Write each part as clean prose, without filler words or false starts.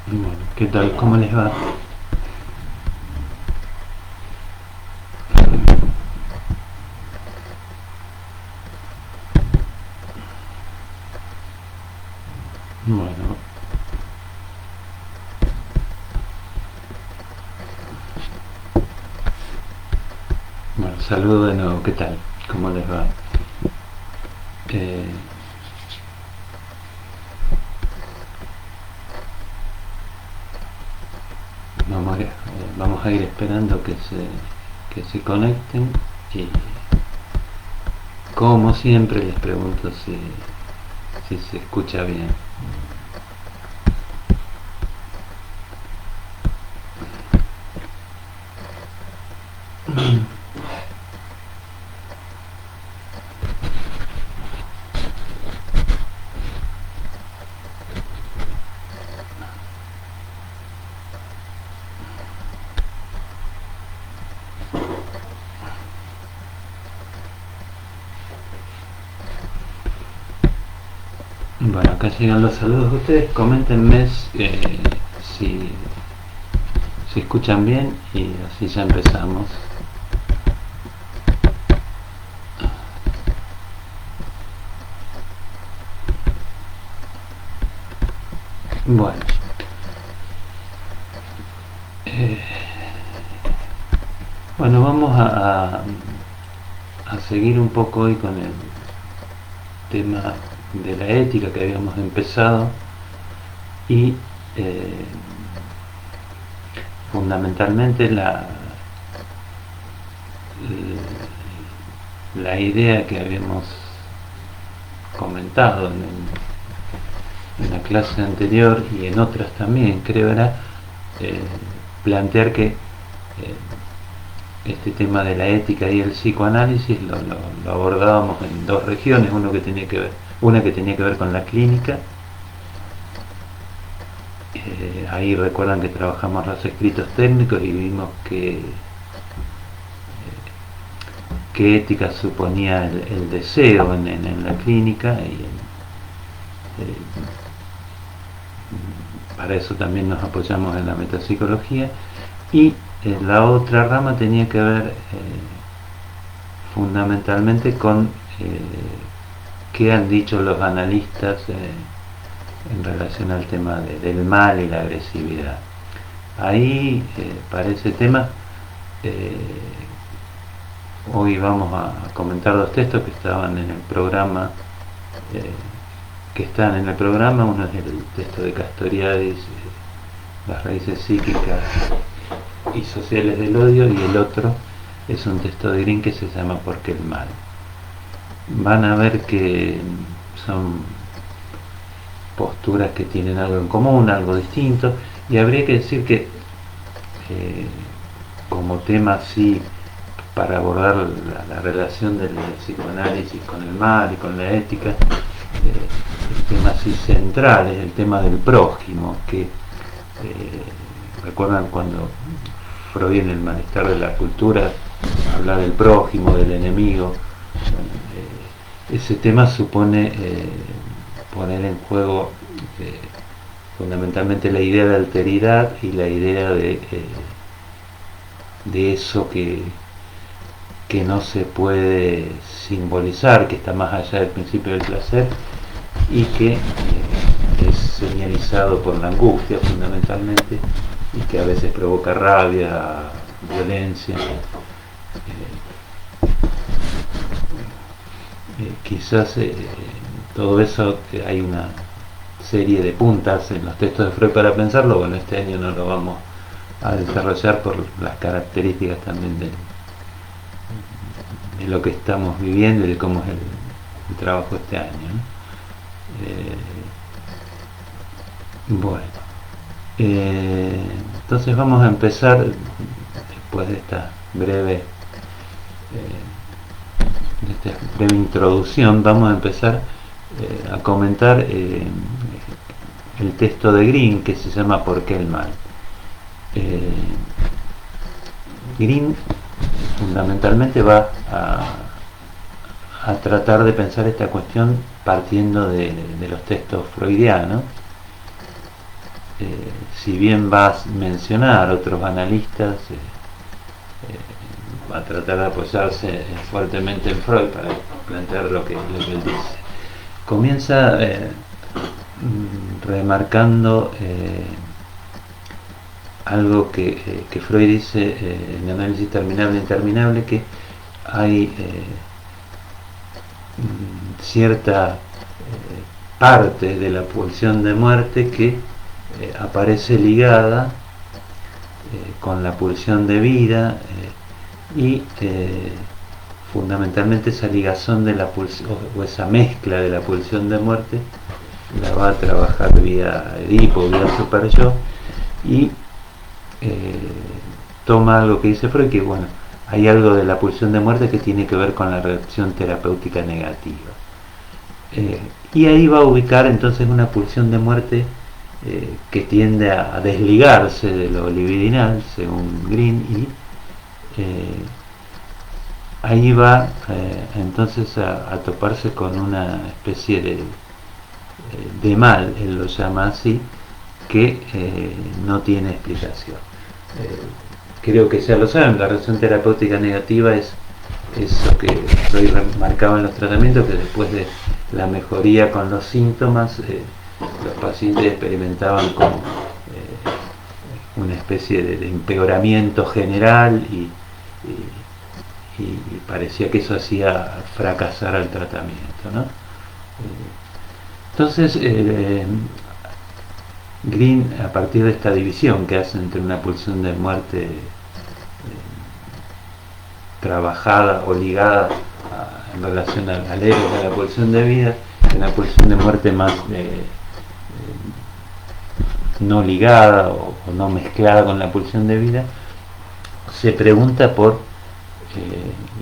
Bueno, ¿qué tal? ¿Cómo les va? Bueno, bueno, saludo de nuevo, ¿qué tal? ¿Cómo les va? Eh, vamos a ir esperando que se conecten y como siempre les pregunto si se escucha bien. Bueno, acá llegan los saludos de ustedes, coméntenme si, si escuchan bien y así ya empezamos. Bueno, eh, bueno, vamos a seguir un poco hoy con el tema de la ética que habíamos empezado y eh, fundamentalmente la idea que habíamos comentado en la clase anterior y en otras también creo era eh, plantear que este tema de la ética y el psicoanálisis lo abordábamos en dos regiones, una que tenía que ver con la clínica. Ahí recuerdan que trabajamos los escritos técnicos y vimos que ética suponía el deseo en la clínica y para eso también nos apoyamos en la metapsicología. Y la otra rama tenía que ver fundamentalmente con qué han dicho los analistas en relación al tema del mal y la agresividad. Ahí, para ese tema, eh, hoy vamos a comentar dos textos que estaban en el programa, eh, uno es el texto de Castoriadis, las raíces psíquicas y sociales del odio, y el otro es un texto de Green que se llama ¿Por qué el mal? Van a ver que son posturas que tienen algo en común, algo distinto, y habría que decir que eh, como tema así para abordar la relación del psicoanálisis con el mal y con la ética, el tema así central es el tema del prójimo, que recuerdan cuando Freud en el malestar de la cultura habla del prójimo, del enemigo. Ese tema supone poner en juego fundamentalmente la idea de alteridad y la idea de eso que no se puede simbolizar, que está más allá del principio del placer y que es señalizado por la angustia fundamentalmente y que a veces provoca rabia, violencia. Quizás todo eso hay una serie de puntas en los textos de Freud para pensarlo. Bueno, este año no lo vamos a desarrollar por las características también de lo que estamos viviendo y de cómo es el trabajo este año, ¿no? Bueno, entonces vamos a empezar después de esta breve introducción. Vamos a empezar a comentar el texto de Green que se llama ¿Por qué el mal? Green fundamentalmente va a tratar de pensar esta cuestión partiendo de los textos freudianos si bien va a mencionar otros analistas, va a tratar de apoyarse fuertemente en Freud para plantear lo que él dice. Comienza remarcando algo que Freud dice en Análisis Terminable e Interminable, que hay cierta parte de la pulsión de muerte que aparece ligada con la pulsión de vida, y fundamentalmente esa ligazón de la pulsión, o esa mezcla de la pulsión de muerte, la va a trabajar vía Edipo, vía Super Yo, y toma algo que dice Freud, que bueno, hay algo de la pulsión de muerte que tiene que ver con la reacción terapéutica negativa, y ahí va a ubicar entonces una pulsión de muerte que tiende a desligarse de lo libidinal, según Green, y ahí va entonces a toparse con una especie de mal, él lo llama así, que no tiene explicación. Creo que ya lo saben, la reacción terapéutica negativa es eso que Freud remarcaba en los tratamientos, que después de la mejoría con los síntomas, los pacientes experimentaban como una especie de empeoramiento general, y parecía que eso hacía fracasar al tratamiento, ¿no? Entonces Green, a partir de esta división que hace entre una pulsión de muerte trabajada o ligada en relación al ego, a la pulsión de vida, y una pulsión de muerte más no ligada o no mezclada con la pulsión de vida, se pregunta por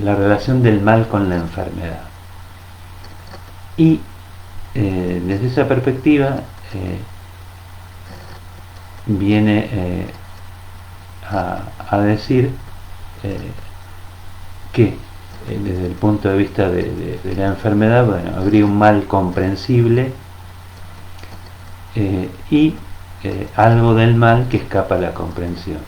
la relación del mal con la enfermedad. Y desde esa perspectiva viene a decir que desde el punto de vista de la enfermedad, bueno, habría un mal comprensible y algo del mal que escapa a la comprensión.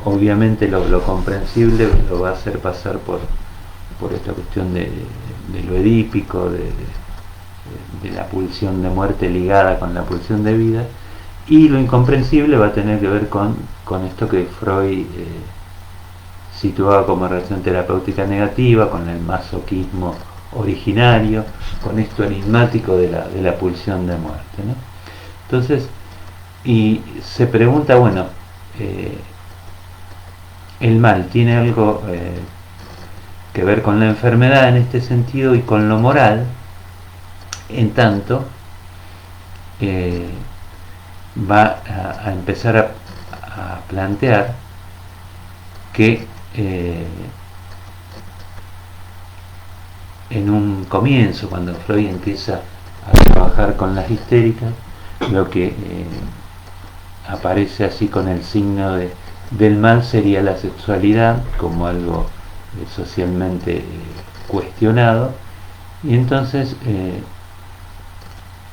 Obviamente lo comprensible lo va a hacer pasar por esta cuestión de lo edípico, de la pulsión de muerte ligada con la pulsión de vida, y lo incomprensible va a tener que ver con esto que Freud situaba como reacción terapéutica negativa, con el masoquismo originario, con esto enigmático de la pulsión de muerte, ¿no? Entonces, y se pregunta, bueno, el mal tiene algo que ver con la enfermedad en este sentido y con lo moral, en tanto va a empezar a plantear que en un comienzo, cuando Freud empieza a trabajar con las histéricas, lo que aparece así con el signo del mal sería la sexualidad como algo socialmente cuestionado, y entonces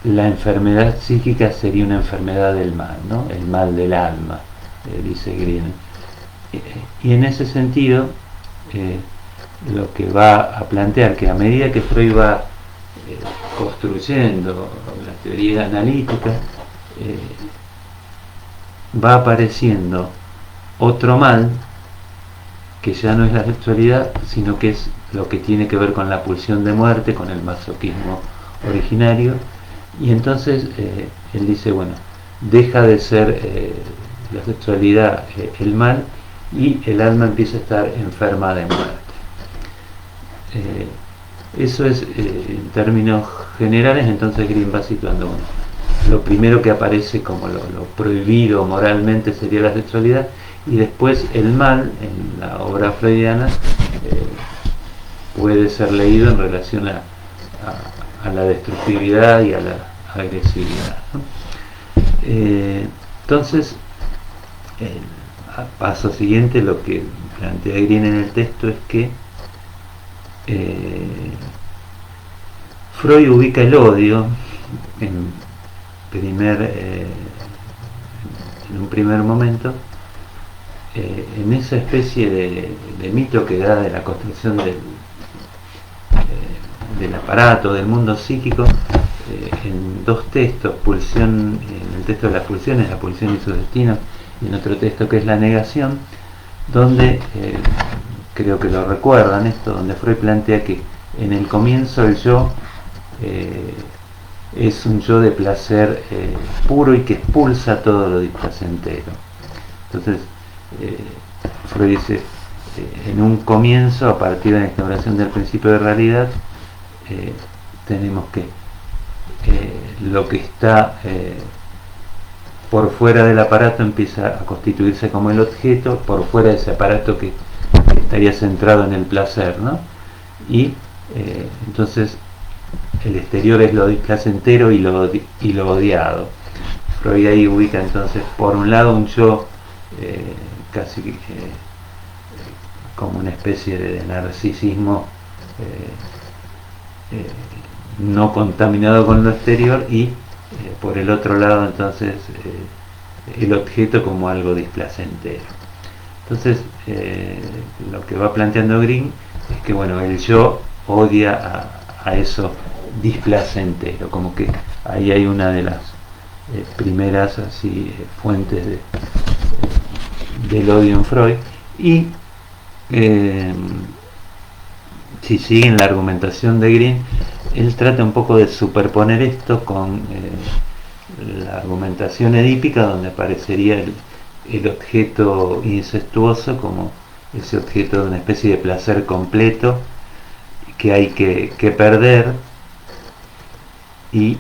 la enfermedad psíquica sería una enfermedad del mal, ¿no? El mal del alma, dice Green. Y en ese sentido lo que va a plantear, que a medida que Freud va construyendo la teoría analítica, va apareciendo otro mal que ya no es la sexualidad, sino que es lo que tiene que ver con la pulsión de muerte, con el masoquismo originario, y entonces él dice, bueno, deja de ser la sexualidad el mal, y el alma empieza a estar enferma de muerte. Eso es en términos generales. Entonces Green va situando, bueno, lo primero que aparece como lo prohibido moralmente sería la sexualidad, y después el mal en la obra freudiana puede ser leído en relación a la destructividad y a la agresividad, ¿no? Entonces a paso siguiente, lo que plantea Green en el texto es que Freud ubica el odio en primer en un primer momento, en esa especie de mito que da de la construcción del aparato, del mundo psíquico, en dos textos, en el texto de las pulsiones, la pulsión y sus destinos, y en otro texto que es la negación, donde creo que lo recuerdan esto, donde Freud plantea que en el comienzo el yo es un yo de placer puro y que expulsa todo lo displacentero. Entonces Freud dice, en un comienzo, a partir de la instauración del principio de realidad, tenemos que lo que está por fuera del aparato empieza a constituirse como el objeto, por fuera de ese aparato que estaría centrado en el placer, ¿no? Y entonces el exterior es lo displacentero y lo odiado. Freud ahí ubica entonces por un lado un yo casi como una especie de narcisismo no contaminado con lo exterior, y por el otro lado entonces el objeto como algo displacentero. Entonces lo que va planteando Green es que bueno, el yo odia a eso displacentero, como que ahí hay una de las primeras así fuentes del odio en Freud. Y si siguen la argumentación de Green, él trata un poco de superponer esto con la argumentación edípica, donde aparecería el objeto incestuoso como ese objeto de una especie de placer completo que hay que perder, y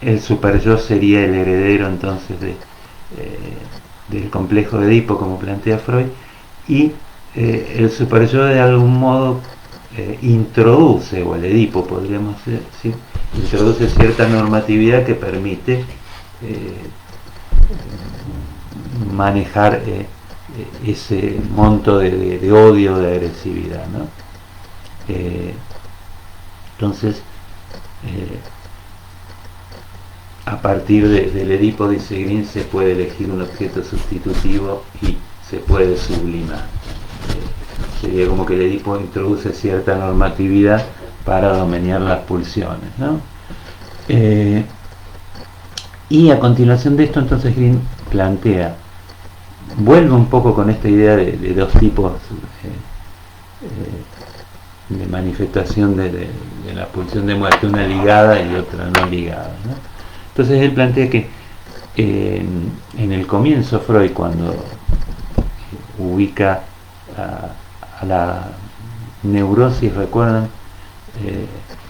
el superyo sería el heredero entonces del complejo de Edipo, como plantea Freud, y el superyo de algún modo introduce, o el Edipo podríamos decir, introduce cierta normatividad que permite manejar ese monto de odio, de agresividad, ¿no? Entonces a partir del Edipo, dice Green, se puede elegir un objeto sustitutivo y se puede sublimar. Sería como que el Edipo introduce cierta normatividad para domeñar las pulsiones, ¿no? Y a continuación de esto, entonces Green plantea, vuelve un poco con esta idea de dos tipos de manifestación de la pulsión de muerte, una ligada y otra no ligada, ¿no? Entonces él plantea que en el comienzo Freud, cuando ubica a la neurosis, recuerdan,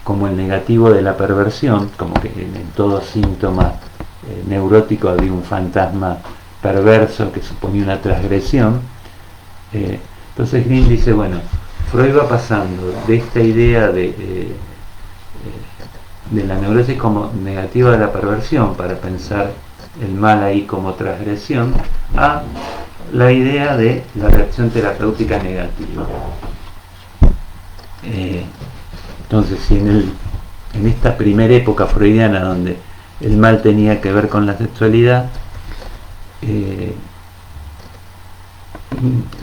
como el negativo de la perversión, como que en todo síntoma neurótico había un fantasma perverso que suponía una transgresión. Entonces Green dice, bueno, Freud va pasando de esta idea de la neurosis como negativa de la perversión, para pensar el mal ahí como transgresión, a la idea de la reacción terapéutica negativa. Entonces, si en esta primera época freudiana, donde el mal tenía que ver con la sexualidad,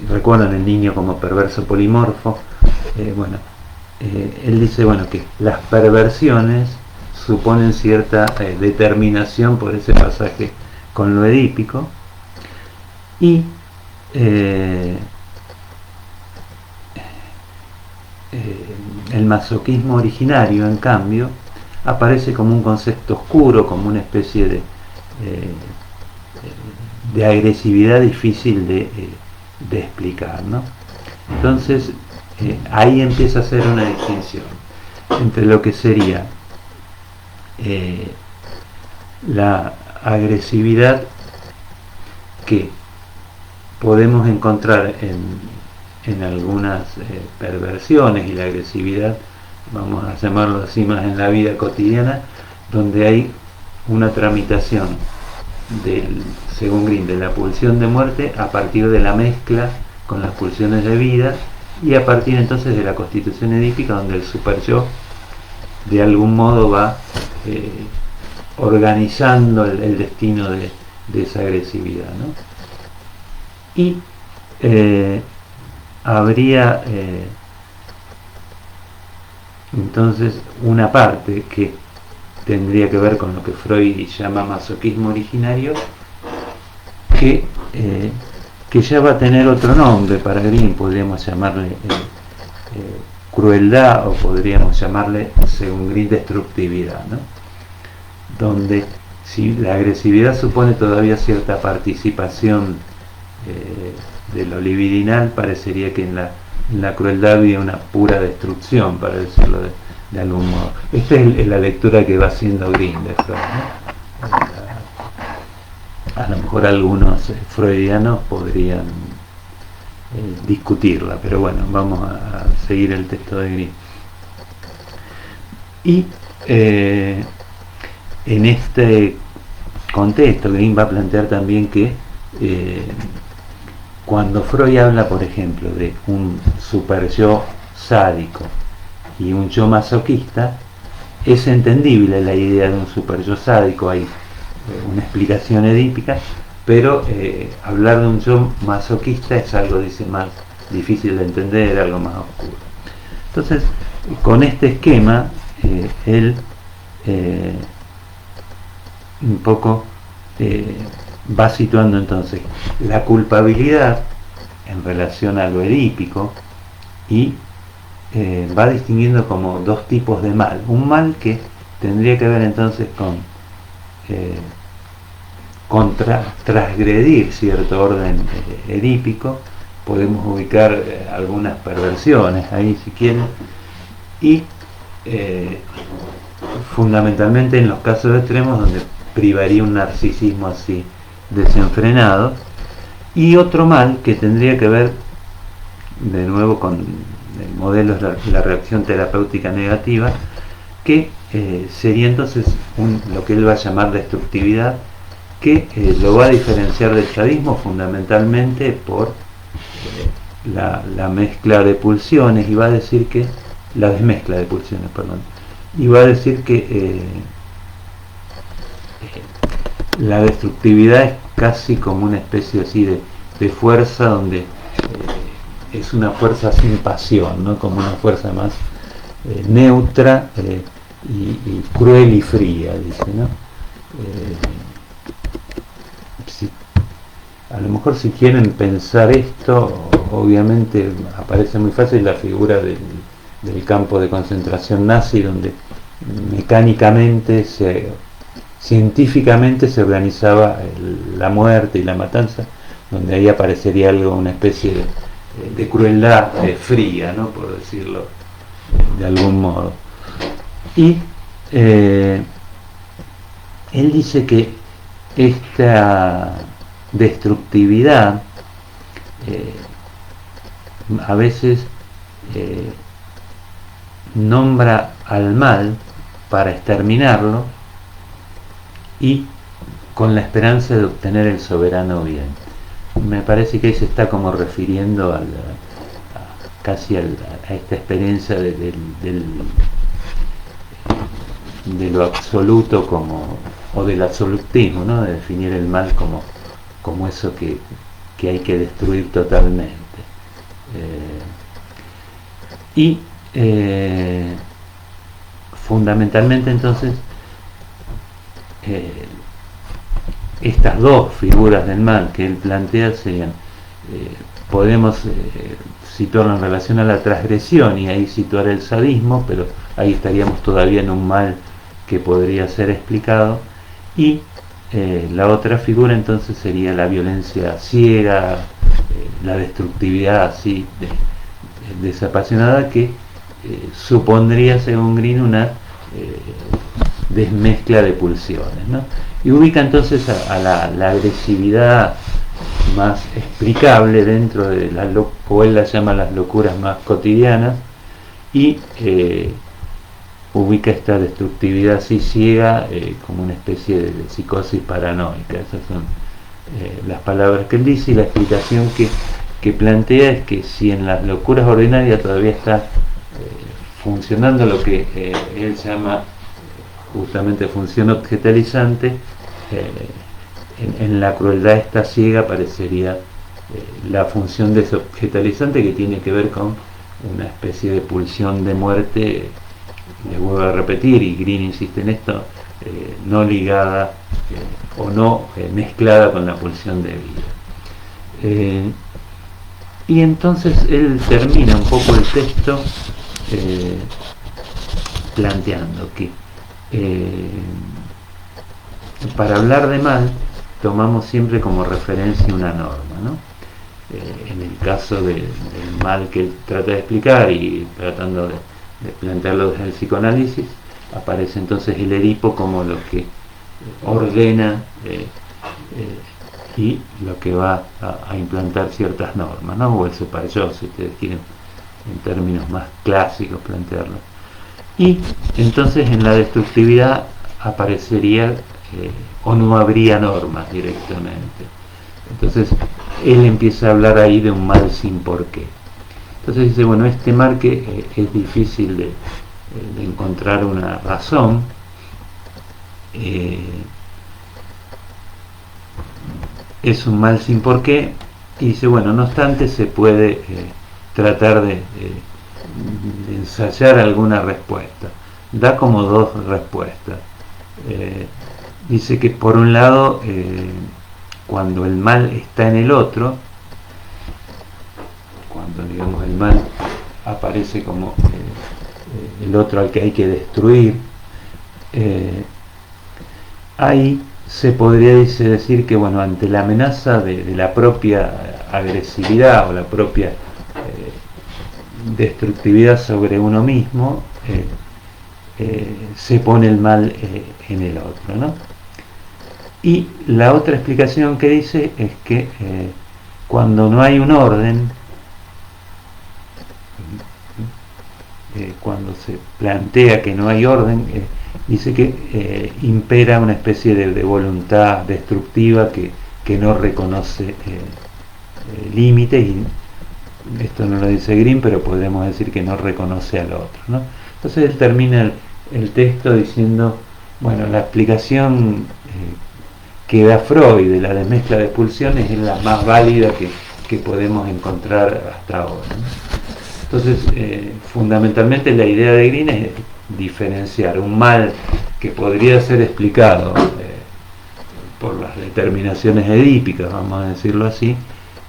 recuerdan el niño como perverso polimorfo, él dice, bueno, que las perversiones suponen cierta determinación por ese pasaje con lo edípico, y el masoquismo originario, en cambio, aparece como un concepto oscuro, como una especie de agresividad difícil de explicar, ¿no? Entonces ahí empieza a hacer una distinción entre lo que sería la agresividad que podemos encontrar en algunas perversiones, y la agresividad, vamos a llamarlo así, más en la vida cotidiana, donde hay una tramitación según Green, de la pulsión de muerte a partir de la mezcla con las pulsiones de vida, y a partir entonces de la constitución edípica, donde el superyo de algún modo va organizando el destino de esa agresividad, ¿no? Y habría entonces una parte que tendría que ver con lo que Freud llama masoquismo originario, que ya va a tener otro nombre para Green. Podríamos llamarle crueldad, o podríamos llamarle, según Green, destructividad, ¿no? Donde si la agresividad supone todavía cierta participación de lo libidinal, parecería que en la crueldad había una pura destrucción, para decirlo de algún modo. Esta es la lectura que va haciendo Green de Freud, ¿no? A lo mejor algunos freudianos podrían discutirla, pero bueno, vamos a seguir el texto de Green. Y en este contexto, Green va a plantear también que cuando Freud habla, por ejemplo, de un super yo sádico y un yo masoquista, es entendible la idea de un super yo sádico, hay una explicación edípica, pero hablar de un yo masoquista es algo, dice, más difícil de entender, algo más oscuro. Entonces, con este esquema, él un poco va situando entonces la culpabilidad en relación a lo edípico, y va distinguiendo como dos tipos de mal. Un mal que tendría que ver entonces con transgredir cierto orden edípico. Podemos ubicar algunas perversiones ahí si quieren, y fundamentalmente en los casos extremos donde privaría un narcisismo así desenfrenado. Y otro mal que tendría que ver de nuevo con el modelo de la reacción terapéutica negativa, que sería entonces lo que él va a llamar destructividad, que lo va a diferenciar del sadismo fundamentalmente por la mezcla de pulsiones, y va a decir que la desmezcla de pulsiones, perdón, y va a decir que la destructividad es casi como una especie así de fuerza donde es una fuerza sin pasión, ¿no? Como una fuerza más neutra y cruel y fría, dice, ¿no? A lo mejor, si quieren pensar esto, obviamente aparece muy fácil la figura del campo de concentración nazi, donde mecánicamente, científicamente se organizaba la muerte y la matanza, donde ahí aparecería algo, una especie de crueldad fría, ¿no? Por decirlo de algún modo. Y él dice que esta destructividad a veces nombra al mal para exterminarlo, y con la esperanza de obtener el soberano bien. Me parece que ahí se está como refiriendo casi a esta experiencia de lo absoluto, o del absolutismo, ¿no? De definir el mal como eso que hay que destruir totalmente. Y fundamentalmente entonces estas dos figuras del mal que él plantea serían, podemos situarlo en relación a la transgresión y ahí situar el sadismo, pero ahí estaríamos todavía en un mal que podría ser explicado, y la otra figura entonces sería la violencia ciega, la destructividad así desapasionada, que supondría, según Green, una desmezcla de pulsiones, ¿no? Y ubica entonces a la agresividad más explicable dentro de o él la llama las locuras más cotidianas, y ubica esta destructividad así ciega como una especie de psicosis paranoica. Esas son las palabras que él dice, y la explicación que plantea es que si en las locuras ordinarias todavía está funcionando lo que él llama justamente función objetalizante, en la crueldad esta ciega aparecería la función desobjetalizante, que tiene que ver con una especie de pulsión de muerte, le vuelvo a repetir, y Green insiste en esto, no ligada o no mezclada con la pulsión de vida. Y entonces él termina un poco el texto planteando que para hablar de mal tomamos siempre como referencia una norma, ¿no? En el caso del mal que él trata de explicar y tratando de plantearlo desde el psicoanálisis, aparece entonces el Edipo como lo que ordena y lo que va a implantar ciertas normas, ¿no? O el super-yo, si ustedes quieren en términos más clásicos plantearlo. Y entonces en la destructividad aparecería o no habría normas directamente. Entonces él empieza a hablar ahí de un mal sin porqué. Entonces dice, bueno, este mal que es difícil de encontrar una razón, es un mal sin porqué, y dice, bueno, no obstante se puede tratar de ensayar alguna respuesta. Da como dos respuestas. Dice que por un lado, cuando el mal está en el otro, cuando digamos el mal aparece como el otro al que hay que destruir, ahí se podría decir que, bueno, ante la amenaza de la propia agresividad o la propia destructividad sobre uno mismo, se pone el mal en el otro, ¿no? Y la otra explicación que dice es que cuando no hay un orden, cuando se plantea que no hay orden, dice que impera una especie de voluntad destructiva que no reconoce límites, y esto no lo dice Green, pero podemos decir que no reconoce al otro, ¿no? Entonces él termina el texto diciendo, bueno, la explicación que da Freud de la desmezcla de pulsiones es la más válida que podemos encontrar hasta ahora, ¿no? Entonces, fundamentalmente la idea de Green es diferenciar un mal que podría ser explicado por las determinaciones edípicas, vamos a decirlo así,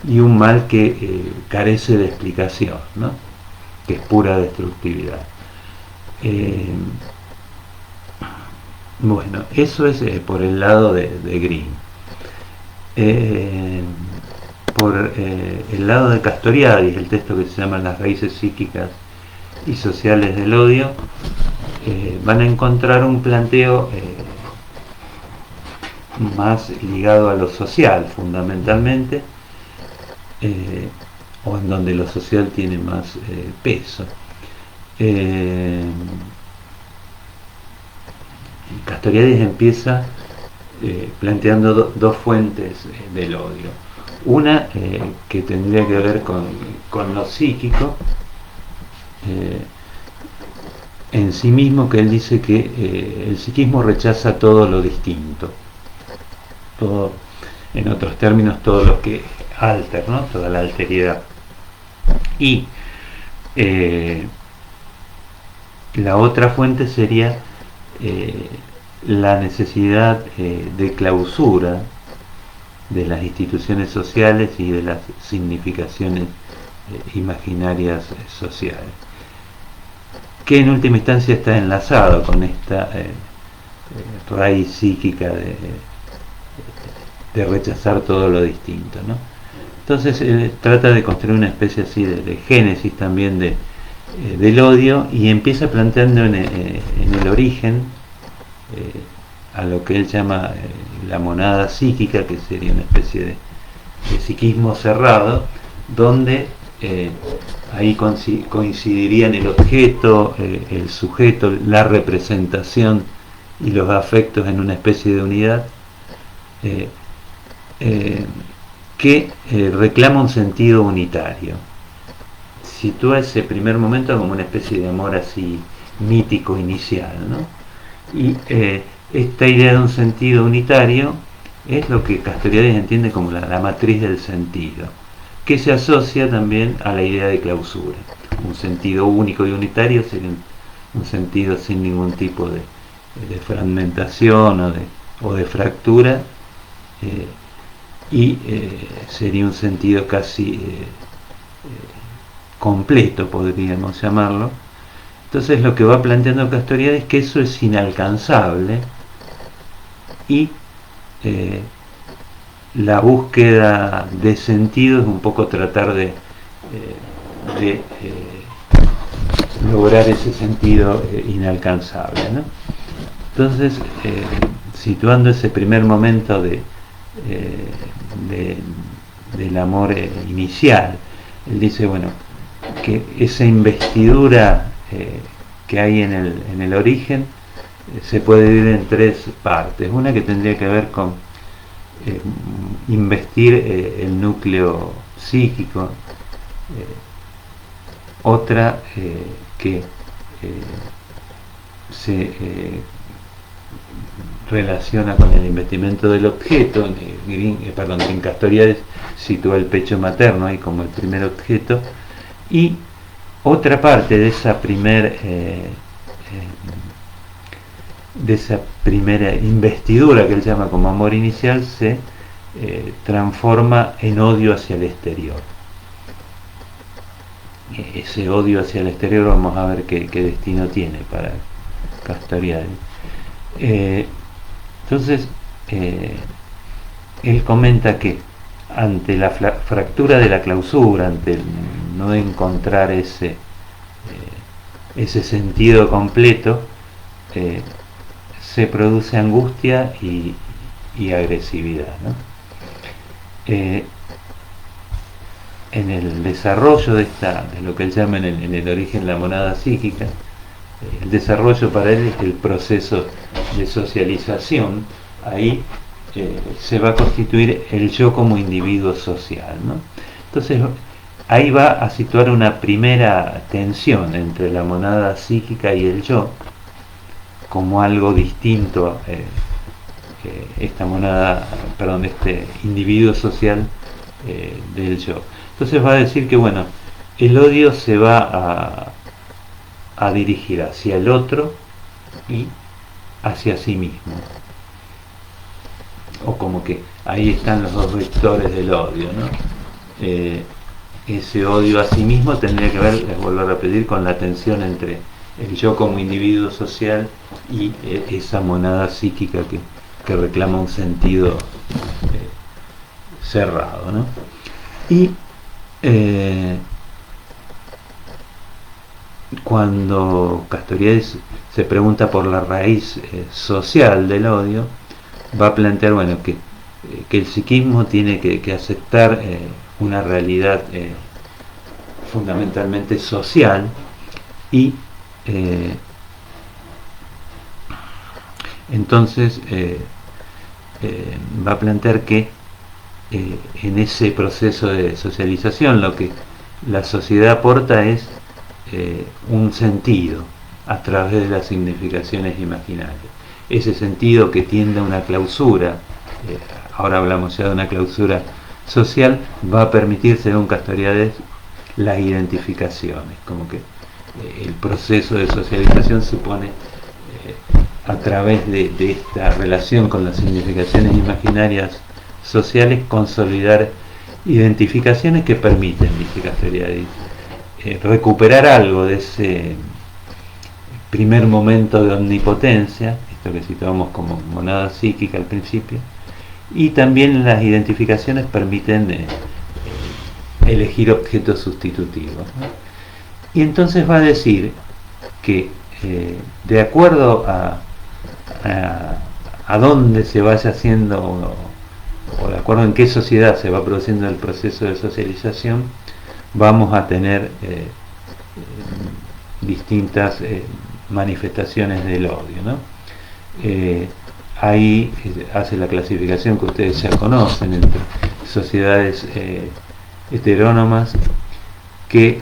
y un mal que carece de explicación, ¿no? Que es pura destructividad. Bueno, eso es por el lado de Green. Por el lado de Castoriadis, el texto que se llama Las raíces psíquicas y sociales del odio, van a encontrar un planteo más ligado a lo social, fundamentalmente, o en donde lo social tiene más peso. Castoriadis empieza planteando dos fuentes del odio. Una que tendría que ver con lo psíquico en sí mismo, que él dice que el psiquismo rechaza todo lo distinto, todo, en otros términos, todo lo que alter, ¿no? Toda la alteridad. Y la otra fuente sería la necesidad de clausura de las instituciones sociales y de las significaciones imaginarias sociales, que en última instancia está enlazado con esta raíz psíquica de rechazar todo lo distinto, ¿no? Entonces trata de construir una especie así de génesis también del odio, y empieza planteando en el origen a lo que él llama la monada psíquica, que sería una especie de psiquismo cerrado, donde ahí coincidirían el objeto, el sujeto, la representación y los afectos en una especie de unidad que reclama un sentido unitario. Sitúa ese primer momento como una especie de amor así mítico inicial, ¿no? Y esta idea de un sentido unitario es lo que Castoriadis entiende como la matriz del sentido, que se asocia también a la idea de clausura. Un sentido único y unitario sería un sentido sin ningún tipo de fragmentación o de fractura, y sería un sentido casi completo, podríamos llamarlo. Entonces lo que va planteando Castoriadis es que eso es inalcanzable, y la búsqueda de sentido es un poco tratar de lograr ese sentido inalcanzable, ¿no? Entonces, situando ese primer momento del amor inicial, él dice, bueno, que esa investidura que hay en el origen se puede dividir en tres partes. Una que tendría que ver con investir el núcleo psíquico, otra que se relaciona con el investimento del objeto. En Castoriadis sitúa el pecho materno ahí como el primer objeto, y otra parte de esa primera investidura que él llama como amor inicial se transforma en odio hacia el exterior. Ese odio hacia el exterior vamos a ver qué destino tiene para Castoriadis. Entonces él comenta que ante la fractura de la clausura, ante el no encontrar ese sentido completo, se produce angustia y agresividad, ¿no? En el desarrollo de lo que él llama en el origen la monada psíquica, el desarrollo para él es el proceso de socialización. Ahí se va a constituir el yo como individuo social, ¿no? Entonces ahí va a situar una primera tensión entre la monada psíquica y el yo como algo distinto, este individuo social del yo. Entonces va a decir que, bueno, el odio se va a dirigir hacia el otro y hacia sí mismo, o como que ahí están los dos vectores del odio, ¿no? Ese odio a sí mismo tendría que ver, les vuelvo a repetir, con la tensión entre el yo como individuo social y esa monada psíquica que reclama un sentido cerrado, ¿no? Y cuando Castoriadis se pregunta por la raíz social del odio, va a plantear, bueno, que el psiquismo tiene que aceptar una realidad fundamentalmente social, y entonces va a plantear que en ese proceso de socialización lo que la sociedad aporta es un sentido a través de las significaciones imaginarias. Ese sentido que tiende a una clausura, ahora hablamos ya de una clausura social, va a permitir, según Castoriadis, las identificaciones, como que el proceso de socialización supone a través de esta relación con las significaciones imaginarias sociales consolidar identificaciones que permiten, dice Castoriadis, recuperar algo de ese primer momento de omnipotencia, esto que situamos como monada psíquica al principio, y también las identificaciones permiten elegir objetos sustitutivos, ¿no? Y entonces va a decir que de acuerdo a dónde se vaya haciendo o de acuerdo en qué sociedad se va produciendo el proceso de socialización, vamos a tener distintas manifestaciones del odio, ¿no? Ahí hace la clasificación que ustedes ya conocen entre sociedades heterónomas que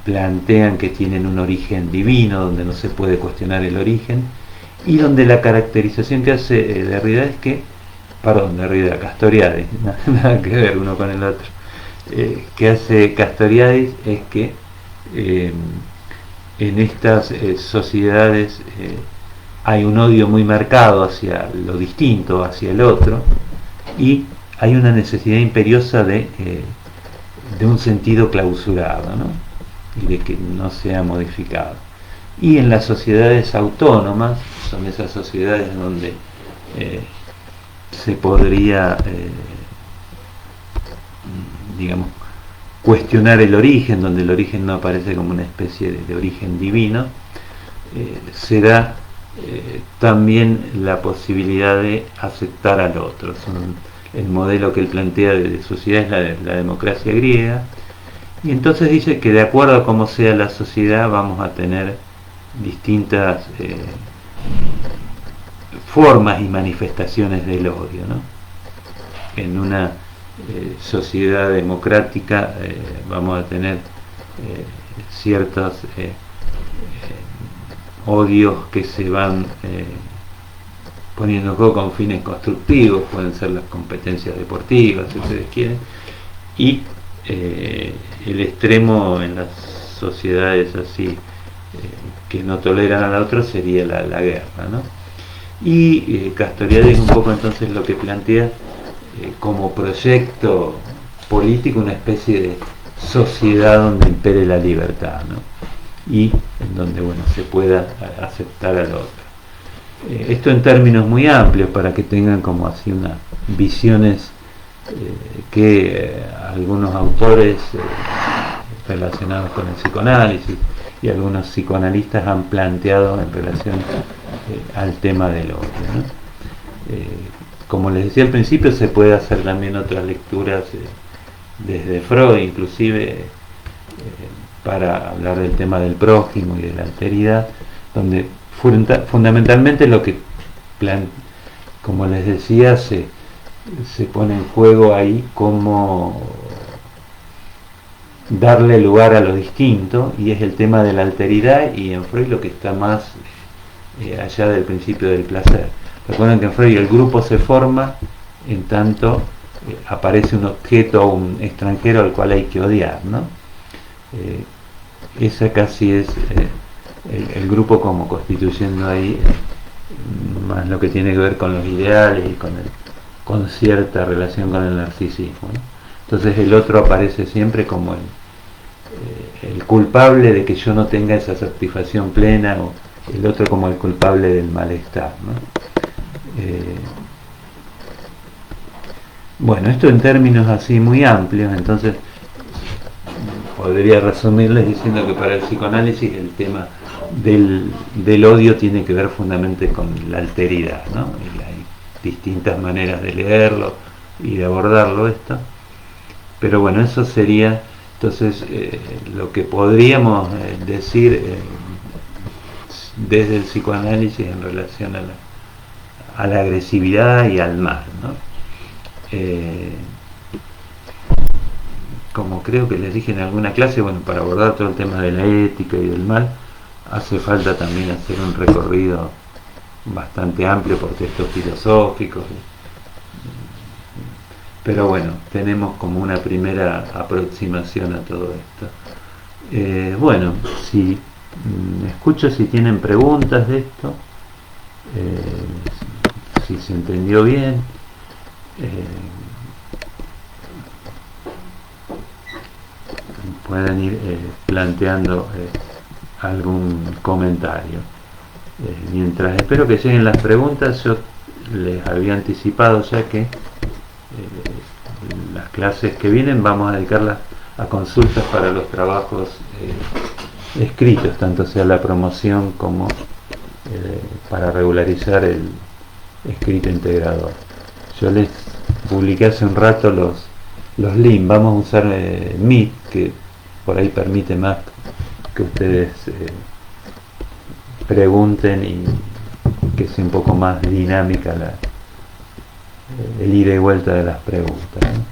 plantean que tienen un origen divino, donde no se puede cuestionar el origen, y donde la caracterización que hace Derrida es que perdón, Derrida, Castoriadis, nada que ver uno con el otro. Que hace Castoriadis es que en estas sociedades hay un odio muy marcado hacia lo distinto, hacia el otro, y hay una necesidad imperiosa de un sentido clausurado, ¿no? Y de que no sea modificado. Y en las sociedades autónomas, son esas sociedades donde se podría, digamos, cuestionar el origen, donde el origen no aparece como una especie de origen divino, se da también la posibilidad de aceptar al otro. El modelo que él plantea de sociedad es la democracia griega, y entonces dice que de acuerdo a cómo sea la sociedad vamos a tener distintas formas y manifestaciones del odio, ¿no? En una sociedad democrática vamos a tener ciertos odios que se van poniendo en juego con fines constructivos, pueden ser las competencias deportivas, si ustedes quieren, y el extremo en las sociedades así que no toleran a la otra sería la guerra, ¿no? Y Castoriadis un poco entonces lo que plantea como proyecto político una especie de sociedad donde impere la libertad, ¿no? Y en donde, bueno, se pueda aceptar al otro. Esto en términos muy amplios para que tengan como así unas visiones que algunos autores relacionados con el psicoanálisis y algunos psicoanalistas han planteado en relación al tema del odio, ¿no? Como les decía al principio, se puede hacer también otras lecturas desde Freud, inclusive para hablar del tema del prójimo y de la alteridad, donde fundamentalmente lo que como les decía, se pone en juego ahí cómo darle lugar a lo distinto, y es el tema de la alteridad, y en Freud lo que está más allá del principio del placer. Recuerden que en Freud el grupo se forma en tanto aparece un objeto o un extranjero al cual hay que odiar, ¿no? Esa casi es el grupo como constituyendo ahí más lo que tiene que ver con los ideales y con cierta relación con el narcisismo, ¿no? Entonces el otro aparece siempre como el culpable de que yo no tenga esa satisfacción plena, o el otro como el culpable del malestar, ¿no? Bueno, esto en términos así muy amplios, entonces podría resumirles diciendo que para el psicoanálisis el tema del odio tiene que ver fundamentalmente con la alteridad, ¿no? Y hay distintas maneras de leerlo y de abordarlo esto, pero bueno, eso sería entonces lo que podríamos decir desde el psicoanálisis en relación a la agresividad y al mal, ¿no? Como creo que les dije en alguna clase, bueno, para abordar todo el tema de la ética y del mal hace falta también hacer un recorrido bastante amplio por textos filosóficos, pero bueno, tenemos como una primera aproximación a todo esto. Bueno, si escucho si tienen preguntas de esto, si se entendió bien. Pueden ir planteando algún comentario. Mientras espero que lleguen las preguntas, yo les había anticipado ya que las clases que vienen vamos a dedicarlas a consultas para los trabajos escritos, tanto sea la promoción como para regularizar el escrito integrador. Yo les publiqué hace un rato los links. Vamos a usar Meet, que por ahí permite más que ustedes pregunten y que sea un poco más dinámica el ida y vuelta de las preguntas, ¿no?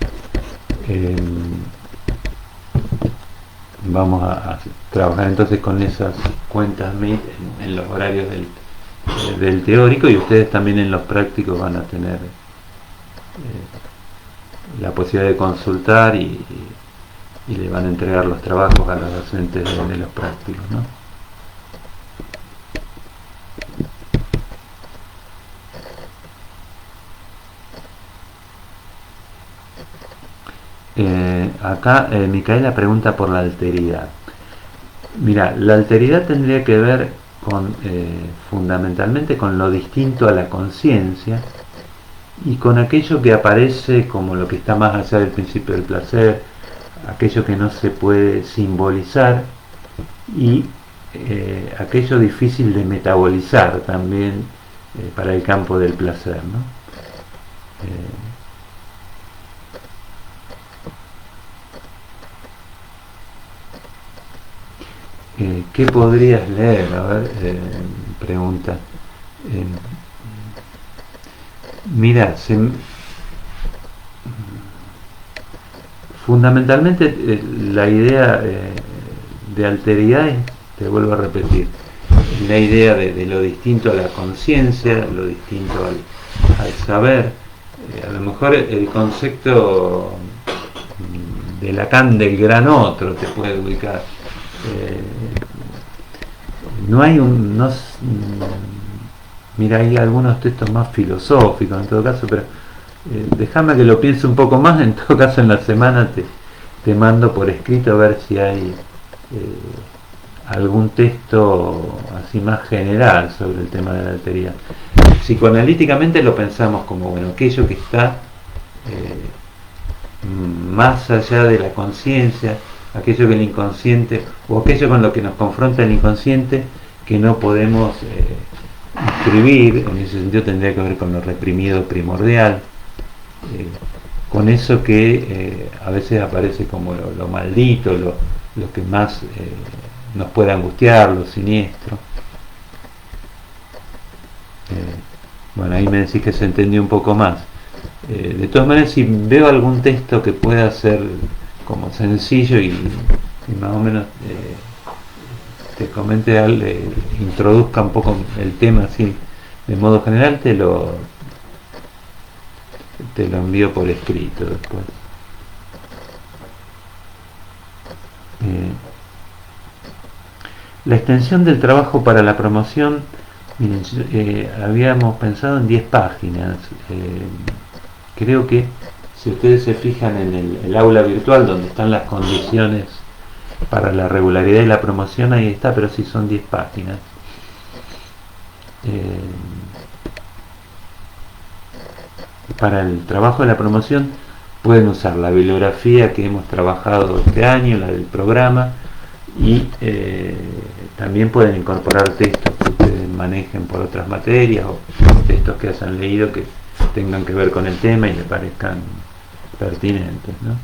Vamos a trabajar entonces con esas cuentas Meet en los horarios del teórico, y ustedes también en los prácticos van a tener la posibilidad de consultar y le van a entregar los trabajos a los docentes de los prácticos, ¿no? Acá Micaela pregunta por la alteridad. Mira, la alteridad tendría que ver con fundamentalmente con lo distinto a la conciencia y con aquello que aparece como lo que está más allá del principio del placer, aquello que no se puede simbolizar y aquello difícil de metabolizar también para el campo del placer, ¿no? ¿Qué podrías leer? A ver, pregunta. Mira, fundamentalmente la idea de alteridad es, te vuelvo a repetir, la idea de lo distinto a la conciencia, lo distinto al saber. A lo mejor el concepto de Lacan del gran otro te puede ubicar. No hay mira, hay algunos textos más filosóficos en todo caso, pero déjame que lo piense un poco más. En todo caso, en la semana te mando por escrito a ver si hay algún texto así más general sobre el tema de la alteridad. Psicoanalíticamente lo pensamos como, bueno, aquello que está más allá de la conciencia, aquello que el inconsciente, o aquello con lo que nos confronta el inconsciente, que no podemos inscribir. En ese sentido tendría que ver con lo reprimido primordial, con eso que a veces aparece como lo maldito, lo que más nos puede angustiar, lo siniestro. Bueno, ahí me decís que se entendió un poco más. De todas maneras, si veo algún texto que pueda ser como sencillo y más o menos te comente, introduzca un poco el tema así de modo general, te lo envío por escrito después. La extensión del trabajo para la promoción, miren, habíamos pensado en 10 páginas. Creo que si ustedes se fijan en el aula virtual donde están las condiciones para la regularidad y la promoción, ahí está, pero sí son 10 páginas. Para el trabajo de la promoción pueden usar la bibliografía que hemos trabajado este año, la del programa, y también pueden incorporar textos que ustedes manejen por otras materias o textos que hayan leído que tengan que ver con el tema y les parezcan pertinentes, ¿no?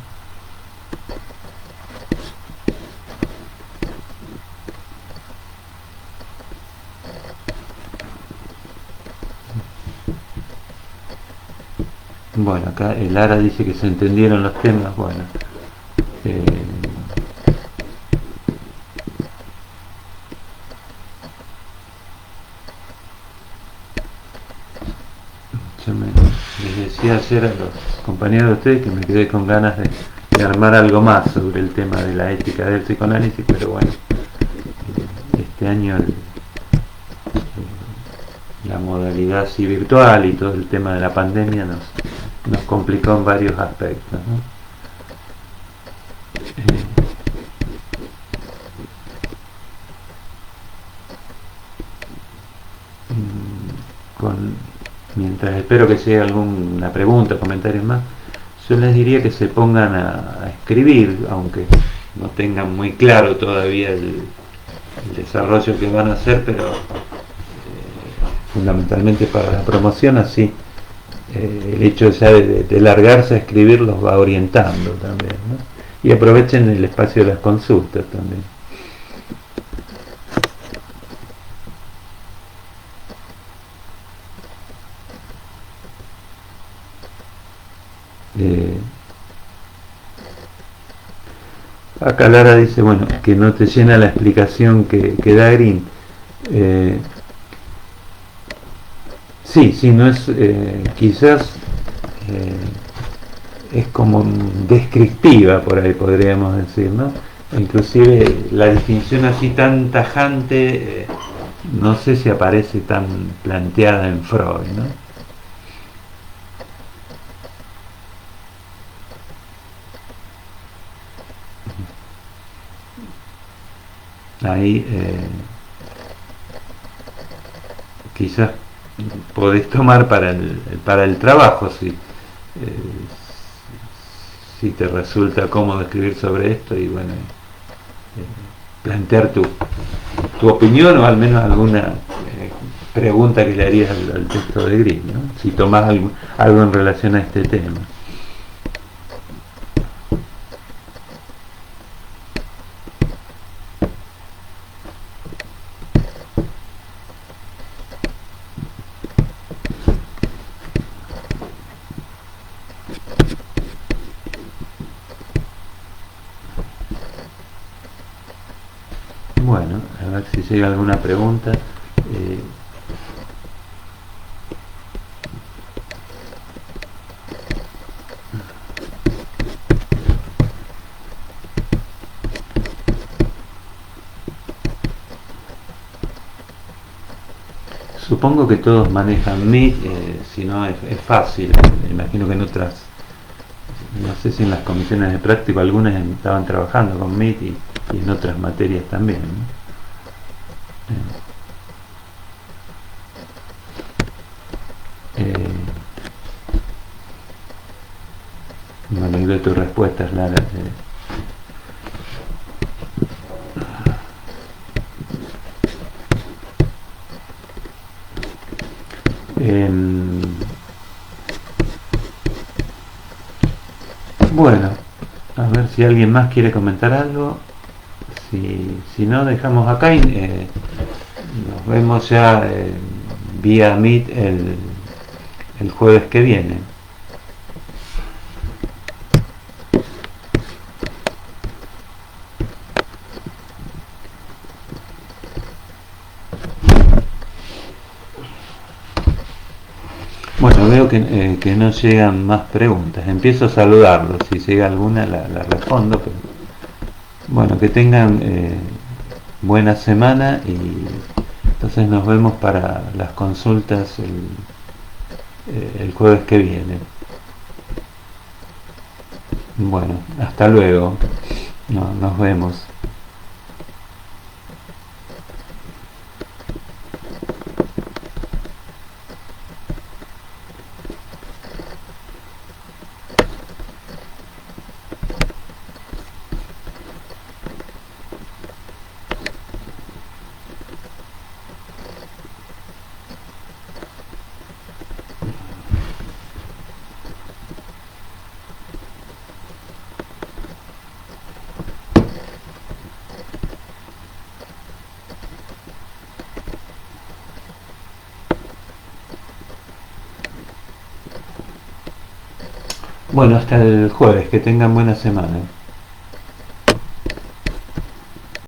Bueno, acá el Lara dice que se entendieron los temas. Bueno, yo les decía ayer a los compañeros de ustedes que me quedé con ganas de armar algo más sobre el tema de la ética del psicoanálisis, pero bueno, este año la modalidad así virtual y todo el tema de la pandemia nos complicó en varios aspectos, ¿no? Mientras espero que llegue alguna pregunta o comentario más, yo les diría que se pongan a escribir, aunque no tengan muy claro todavía el desarrollo que van a hacer, pero fundamentalmente para la promoción, así el hecho ya de largarse a escribir los va orientando también, ¿no? Y aprovechen el espacio de las consultas también. Acá Lara dice, bueno, que no te llena la explicación que da Green. Sí, no es, quizás eh, es como descriptiva, por ahí podríamos decir, ¿no? Inclusive la distinción así tan tajante, no sé si aparece tan planteada en Freud, ¿no? Ahí quizás podés tomar para el trabajo, si te resulta cómodo escribir sobre esto y bueno, plantear tu opinión o al menos alguna pregunta que le harías al texto de Gris, ¿no? Si tomás algo en relación a este tema. Bueno, a ver si llega alguna pregunta. Supongo que todos manejan Meet, si no es fácil. Me imagino que en otras, no sé si en las comisiones de práctica algunas estaban trabajando con Meet y en otras materias también, ¿no? Eh, bueno, y de tus respuestas, Lara. Bueno, a ver si alguien más quiere comentar algo. Si no, dejamos acá y nos vemos ya vía Meet el jueves que viene. Bueno, veo que no llegan más preguntas. Empiezo a saludarlos. Si llega alguna la respondo. Pero bueno, que tengan buena semana y entonces nos vemos para las consultas el jueves que viene. Bueno, hasta luego. No, nos vemos. Bueno, hasta el jueves. Que tengan buena semana.